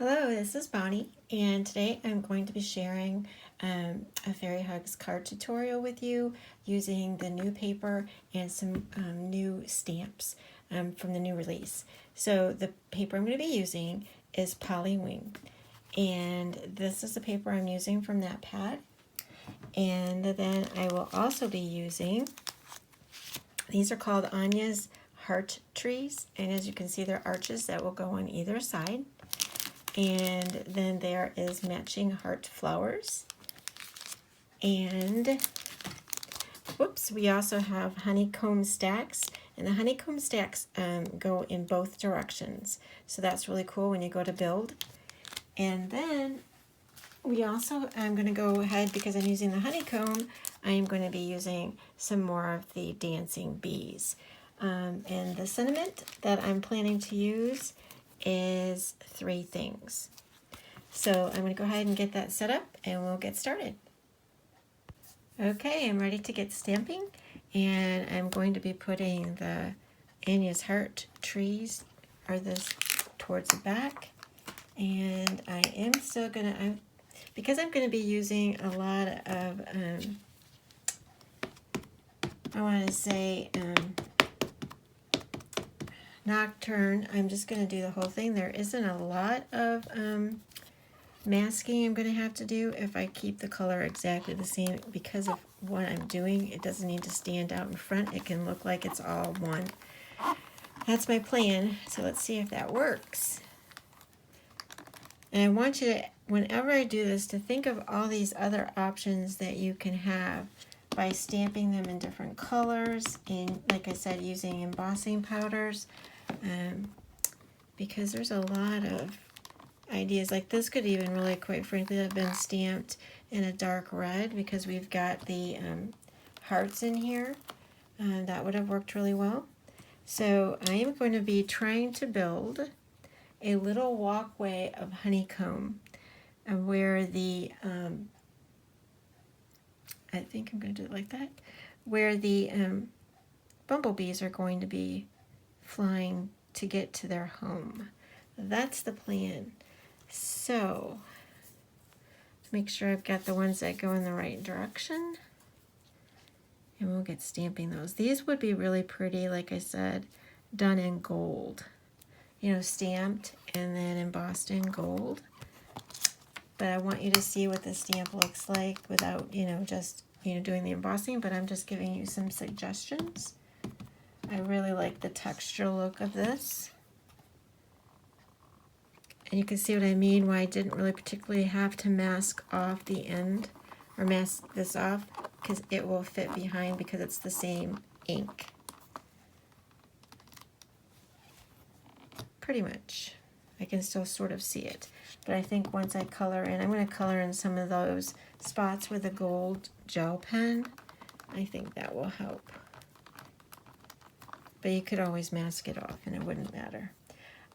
Hello, this is Bonnie, and today I'm going to be sharing a Fairy Hugs card tutorial with you using the new paper and some new stamps from the new release. So the paper I'm going to be using is PollenWing, and this is the paper I'm using from that pad. And then I will also be using, these are called Ania's heart trees, and as you can see, they're arches that will go on either side. And then there is matching heart flowers. And, whoops, we also have honeycomb stacks. And the honeycomb stacks go in both directions. So that's really cool when you go to build. And then we also, I'm going to go ahead, because I'm using the honeycomb, I am going to be using some more of the dancing bees. And the sentiment that I'm planning to use is 3 things. So I'm going to go ahead and get that set up and we'll get started. Okay, I'm ready to get stamping, and I'm going to be putting the Ania's heart trees or this towards the back, and I am still going to, because I'm going to be using a lot of I want to say Nocturne, I'm just going to do the whole thing. There isn't a lot of masking I'm going to have to do if I keep the color exactly the same. Because of what I'm doing, it doesn't need to stand out in front. It can look like it's all one. That's my plan, so let's see if that works. And I want you to, whenever I do this, to think of all these other options that you can have by stamping them in different colors, and like I said, using embossing powders. Because there's a lot of ideas. Like this could even really, quite frankly, have been stamped in a dark red, because we've got the hearts in here. That would have worked really well. So I am going to be trying to build a little walkway of honeycomb, where the I think I'm going to do it like that, where the bumblebees are going to be flying to get to their home. That's the plan. So, make sure I've got the ones that go in the right direction, and we'll get stamping those. These would be really pretty, like I said, done in gold. You know, stamped and then embossed in gold. But I want you to see what the stamp looks like without, just, doing the embossing, but I'm just giving you some suggestions. I really like the texture look of this. And you can see what I mean, why I didn't really particularly have to mask off the end, or mask this off, because it will fit behind because it's the same ink. Pretty much. I can still sort of see it. But I think once I color in, I'm going to color in some of those spots with a gold gel pen. I think that will help. But you could always mask it off and it wouldn't matter.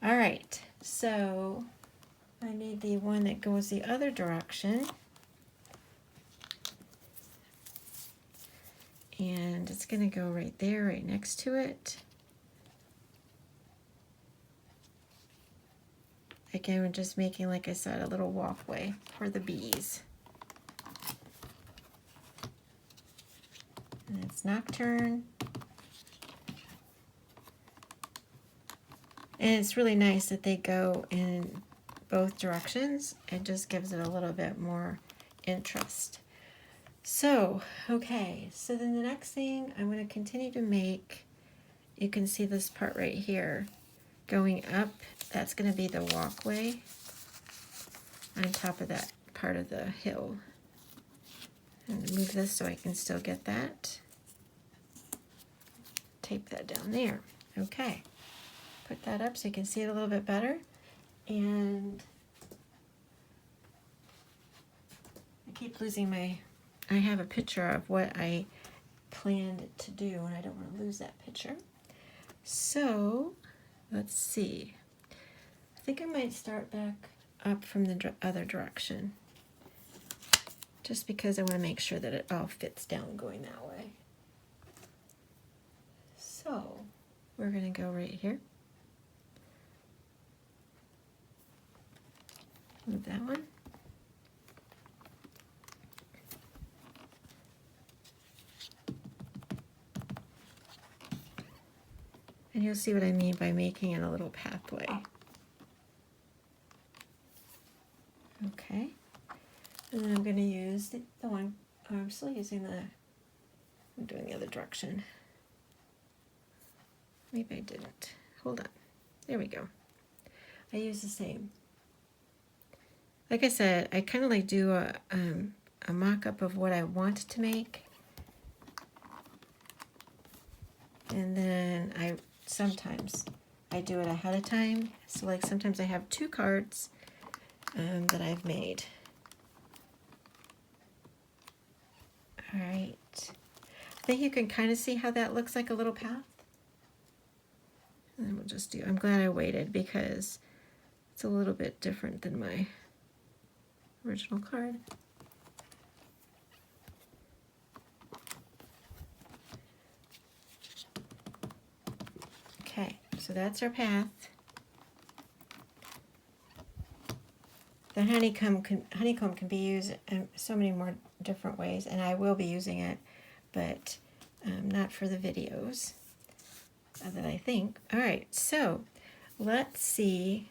All right, so I need the one that goes the other direction. And it's going to go right there, right next to it. Again, we're just making, like I said, a little walkway for the bees. And it's Nocturne. And it's really nice that they go in both directions. It just gives it a little bit more interest. So, okay, so then the next thing I'm going to continue to make, you can see this part right here going up. That's going to be the walkway on top of that part of the hill. I'm going to move this so I can still get that. Tape that down there. Okay. Put that up so you can see it a little bit better. And I keep losing I have a picture of what I planned to do, and I don't want to lose that picture. So, let's see. I think I might start back up from the other direction, just because I want to make sure that it all fits down going that way. So, we're going to go right here. Move that one. And you'll see what I mean by making it a little pathway. Okay. And then I'm going to use the one, oh, I'm still using the, I'm doing the other direction. Maybe I didn't. Hold on. There we go. I use the same. Like I said, I kind of like do a mock-up of what I want to make. And then sometimes I do it ahead of time. So like sometimes I have 2 cards that I've made. All right. I think you can kind of see how that looks like a little path. And then we'll just do, I'm glad I waited because it's a little bit different than my original card. Okay, so that's our path. The honeycomb can be used in so many more different ways, and I will be using it, but not for the videos that I think. All right, so let's see.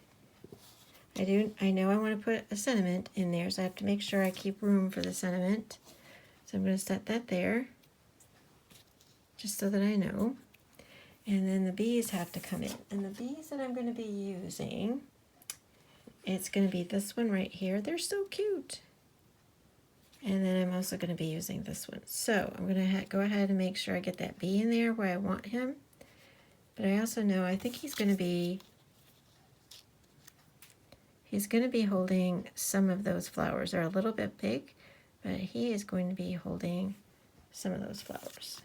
I know I want to put a sentiment in there, so I have to make sure I keep room for the sentiment. So I'm going to set that there, just so that I know. And then the bees have to come in. And the bees that I'm going to be using, it's going to be this one right here. They're so cute. And then I'm also going to be using this one. So I'm going to go ahead and make sure I get that bee in there where I want him. But I also know, I think he's going to be holding some of those flowers. They're a little bit big, but he is going to be holding some of those flowers.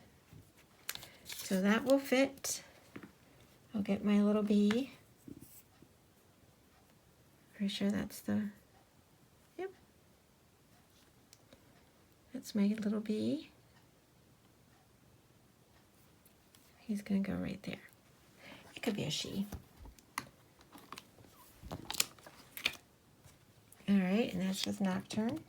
So that will fit. I'll get my little bee. Pretty sure that's the, yep. That's my little bee. He's gonna go right there. It could be a she. All right, and that's with Nocturne.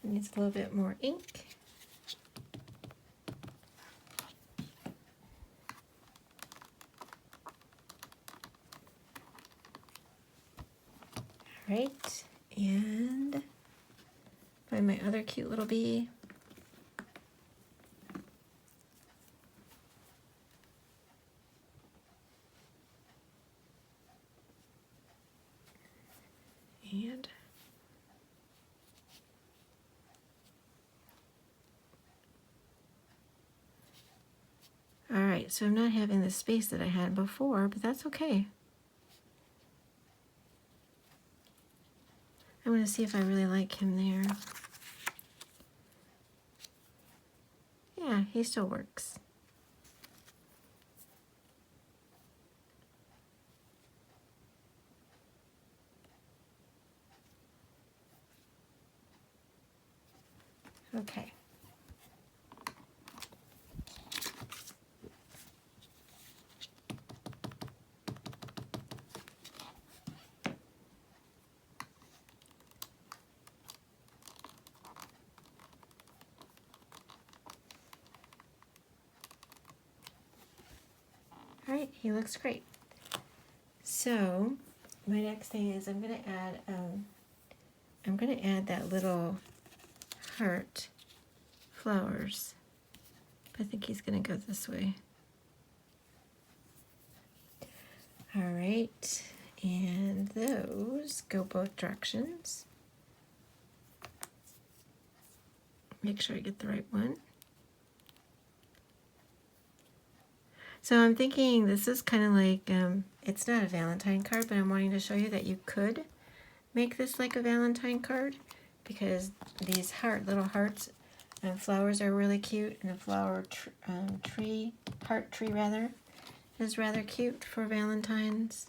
Needs a little bit more ink. All right, and find my other cute little bee. And all right, so I'm not having the space that I had before, but that's okay. I'm going to see if I really like him there. Yeah, he still works. Okay. All right, he looks great. So my next thing is I'm gonna add that little heart flowers. I think he's gonna go this way. All right, and those go both directions. Make sure I get the right one. So I'm thinking this is kind of like, it's not a Valentine card, but I'm wanting to show you that you could make this like a Valentine card because these little hearts and flowers are really cute, and the flower heart tree rather, is rather cute for Valentine's.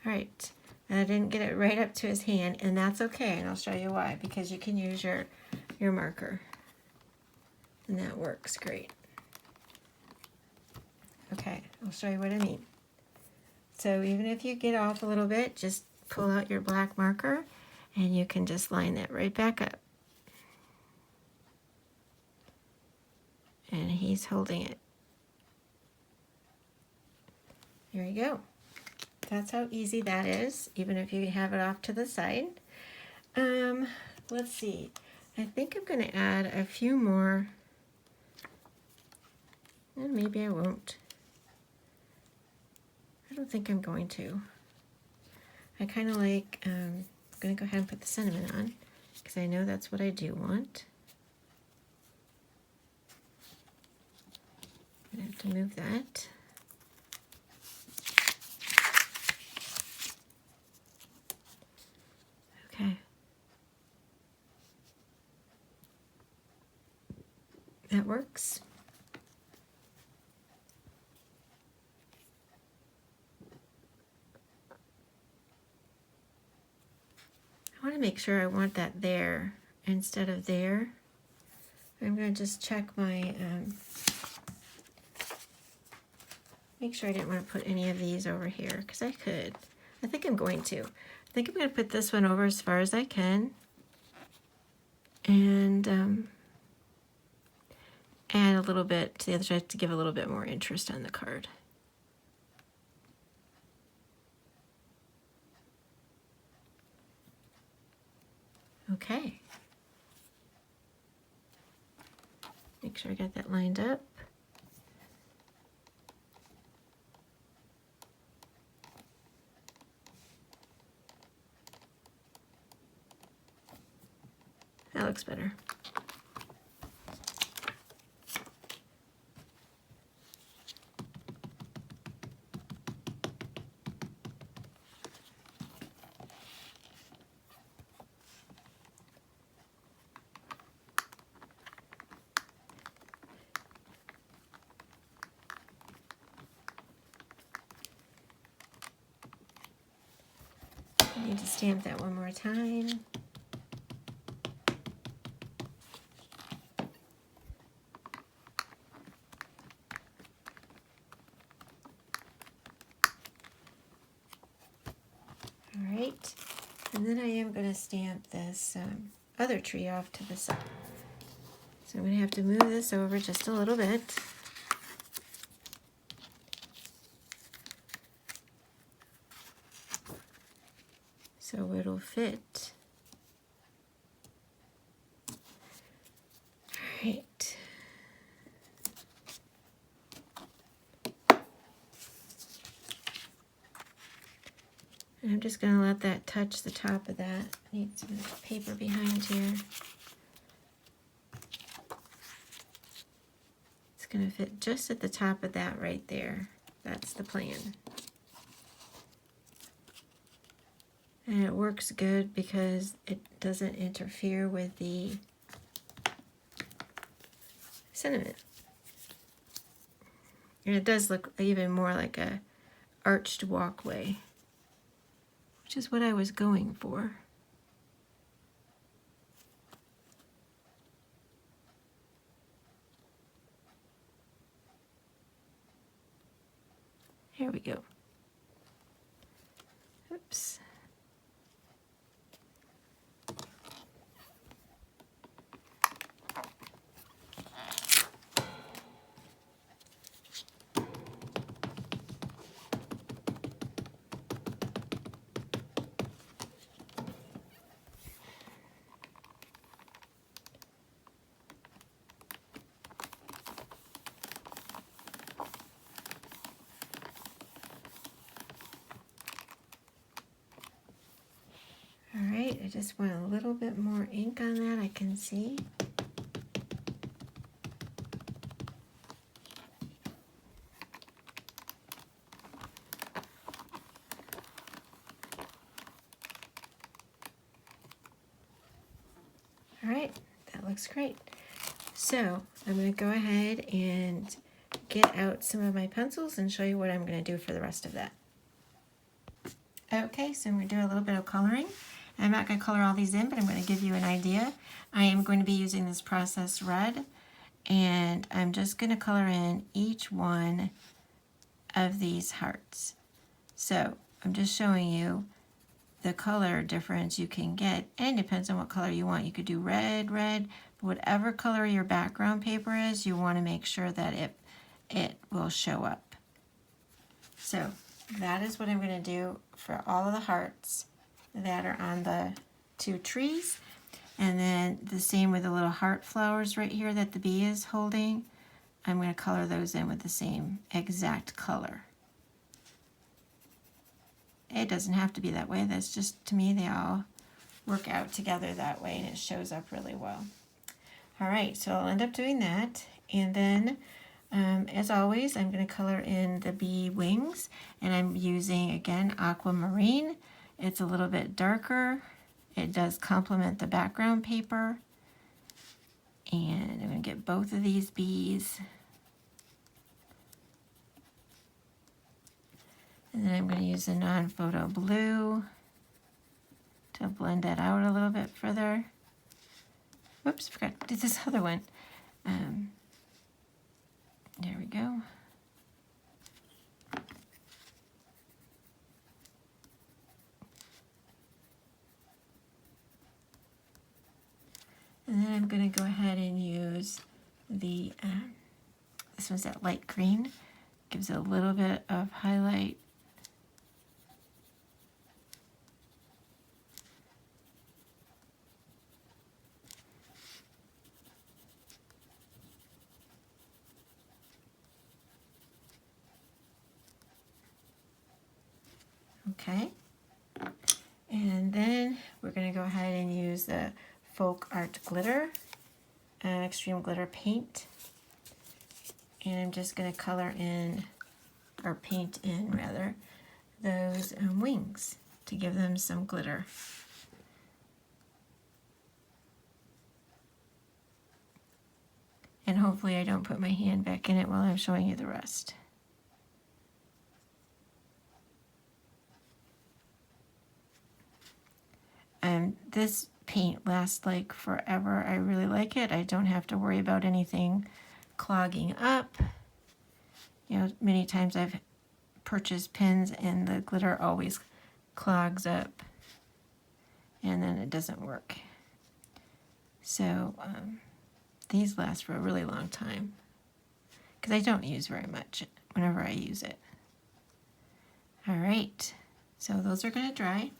All right, and I didn't get it right up to his hand, and that's okay, and I'll show you why, because you can use your marker, and that works great. Okay, I'll show you what I mean. So even if you get off a little bit, just pull out your black marker, and you can just line that right back up. And he's holding it. There you go. That's how easy that is, even if you have it off to the side. Let's see. I think I'm going to add a few more. And maybe I won't. I don't think I'm going to. I kind of like, I'm going to go ahead and put the cinnamon on, because I know that's what I do want. I have to move that. Okay. That works. I want to make sure I want that there instead of there. I'm going to just check my, make sure I didn't want to put any of these over here, because I could. I think I'm going to. I think I'm going to put this one over as far as I can. And add a little bit to the other side to give a little bit more interest on the card. Okay. Make sure I got that lined up. That looks better. I need to stamp that one more time. All right, and then I am going to stamp this other tree off to the side. So I'm going to have to move this over just a little bit. So it'll fit. All right. And I'm just going to let that touch the top of that. I need some paper behind here. It's going to fit just at the top of that right there. That's the plan. And it works good because it doesn't interfere with the cinnamon. And it does look even more like a arched walkway, which is what I was going for. Here we go. Oops. Alright, I just want a little bit more ink on that, I can see. Alright, that looks great. So, I'm going to go ahead and get out some of my pencils and show you what I'm going to do for the rest of that. Okay, so I'm going to do a little bit of coloring. I'm not going to color all these in, but I'm going to give you an idea. I am going to be using this processed red, and I'm just going to color in each one of these hearts. So I'm just showing you the color difference you can get, and it depends on what color you want. You could do red, but whatever color your background paper is, you want to make sure that it will show up. So that is what I'm going to do for all of the hearts that are on the two trees. And then the same with the little heart flowers right here that the bee is holding. I'm going to color those in with the same exact color. It doesn't have to be that way. That's just, to me, they all work out together that way and it shows up really well. All right, so I'll end up doing that. And then, as always, I'm going to color in the bee wings. And I'm using, again, aquamarine. It's a little bit darker. It does complement the background paper. And I'm going to get both of these bees. And then I'm going to use a non-photo blue to blend that out a little bit further. Whoops, forgot to do this other one. There we go. And then I'm going to go ahead and use the, this one's that light green. Gives it a little bit of highlight. Okay, and then we're going to go ahead and use the Folk Art Glitter, Extreme Glitter Paint, and I'm just going to color in, or paint in rather, those wings to give them some glitter. And hopefully I don't put my hand back in it while I'm showing you the rest. This paint lasts like forever. I really like it. I don't have to worry about anything clogging up. You know, many times I've purchased pens and the glitter always clogs up and then it doesn't work. So these last for a really long time because I don't use very much whenever I use it. All right, so those are going to dry.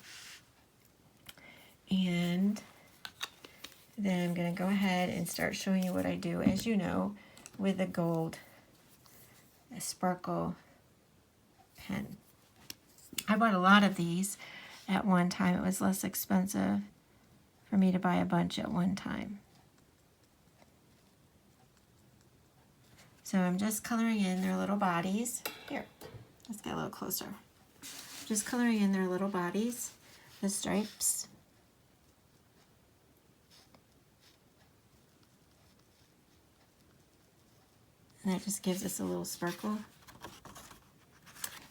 And then I'm going to go ahead and start showing you what I do, as you know, with the gold sparkle pen. I bought a lot of these at one time. It was less expensive for me to buy a bunch at one time. So I'm just coloring in their little bodies. Here, let's get a little closer. Just coloring in their little bodies, the stripes. And that just gives us a little sparkle.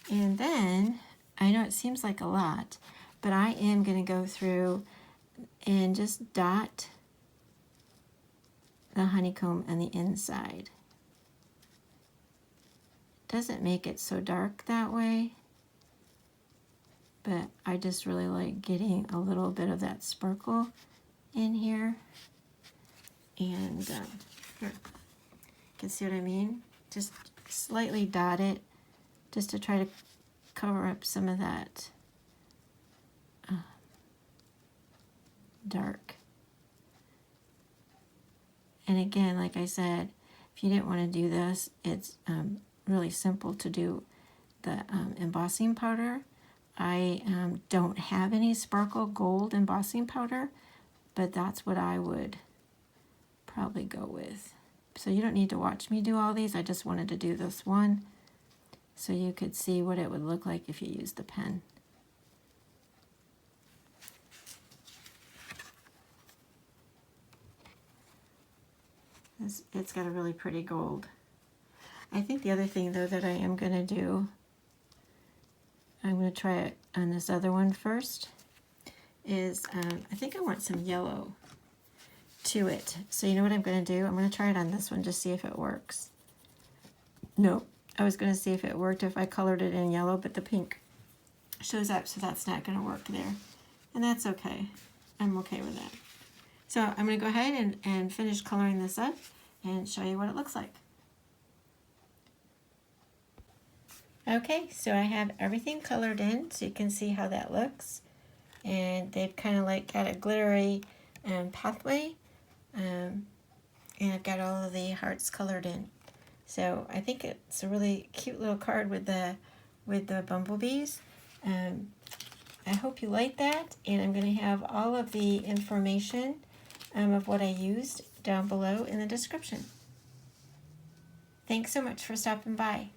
And then, I know it seems like a lot, but I am going to go through and just dot the honeycomb on the inside. Doesn't make it so dark that way, but I just really like getting a little bit of that sparkle in here. And here, you can see what I mean? Just slightly dot it just to try to cover up some of that dark. And again, like I said, if you didn't want to do this, it's really simple to do the embossing powder. I don't have any sparkle gold embossing powder, but that's what I would probably go with. So you don't need to watch me do all these. I just wanted to do this one so you could see what it would look like if you used the pen. It's got a really pretty gold. I think the other thing though that I am going to do, I'm going to try on this other one first is, I think I want some yellow to it. So you know what I'm going to do? I'm going to try it on this one, just see if it works. No, I was going to see if it worked if I colored it in yellow, but the pink shows up, so that's not going to work there. And that's okay. I'm okay with that. So I'm going to go ahead and finish coloring this up and show you what it looks like. Okay, so I have everything colored in, so you can see how that looks. And they've kind of like got a glittery pathway. And I've got all of the hearts colored in. So I think it's a really cute little card with the bumblebees. I hope you like that, and I'm going to have all of the information of what I used down below in the description. Thanks so much for stopping by.